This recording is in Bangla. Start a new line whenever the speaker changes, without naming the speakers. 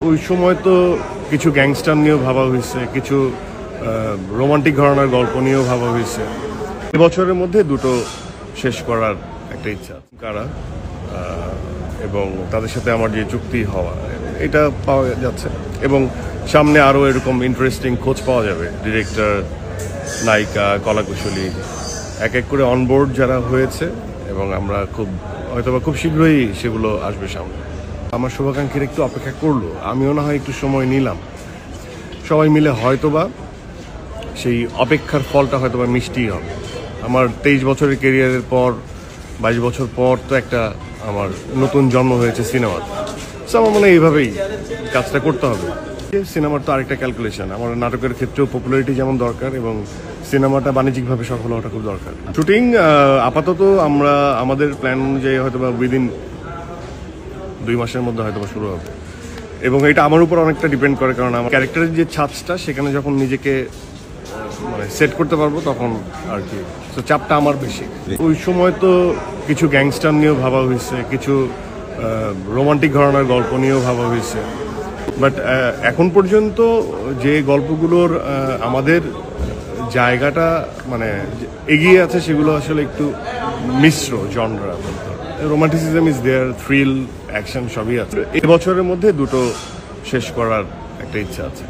ওই সময় তো কিছু গ্যাংস্টার নিয়েও ভাবা হয়েছে, কিছু রোমান্টিক ঘরানার গল্প নিয়েও ভাবা হয়েছে। এবছরের মধ্যে দুটো শেষ করার একটা ইচ্ছা কারা এবং তাদের সাথে আমার যে চুক্তি হওয়া এটা পাওয়া যাচ্ছে এবং সামনে আরও এরকম ইন্টারেস্টিং খোঁজ পাওয়া যাবে। ডিরেক্টর, নায়িকা, কলাকুশলী এক এক করে অনবোর্ড যারা হয়েছে এবং আমরা হয়তোবা খুব শীঘ্রই সেগুলো আসবে সামনে। আমার শুভাকাঙ্ক্ষীর একটু অপেক্ষা করলো, আমিও না হয় একটু সময় নিলাম, সবাই মিলে হয়তোবা সেই অপেক্ষার ফলটা হয়তোবা মিষ্টিই হবে। আমার 23 বছরের কেরিয়ারের পর 22 বছর পর তো একটা আমার নতুন জন্ম হয়েছে সিনেমাতে। সো আমার মনে হয় এইভাবেই কাজটা করতে হবে। সিনেমার তো আরেকটা ক্যালকুলেশন, আমার নাটকের ক্ষেত্রেও পপুলারিটি যেমন দরকার এবং সিনেমাটা বাণিজ্যিকভাবে সফল হওয়াটা খুব দরকার। শুটিং আপাতত আমরা আমাদের প্ল্যান অনুযায়ী হয়তোবা উইদিন 2 মাসের মধ্যে হয়তোবা শুরু হবে এবং এটা আমার উপর অনেকটা ডিপেন্ড করে, কারণ আমার ক্যারেক্টারের যে ছাঁচটা সেখানে যখন নিজেকে সেট করতে পারবো তখন আর কি। তো চাপটা আমার বেশি। ওই সময় তো কিছু গ্যাংস্টার নিয়েও ভাবা হয়েছে, কিছু রোমান্টিক ঘরানার গল্প নিয়েও ভাবা হয়েছে, বাট এখন পর্যন্ত যে গল্পগুলোর আমাদের জায়গাটা এগিয়ে আছে সেগুলো আসলে একটু মিশ্র genre. Romanticism is there, thrill, action সবই আছে। এবছরের মধ্যে দুটো শেষ করার একটা ইচ্ছা আছে।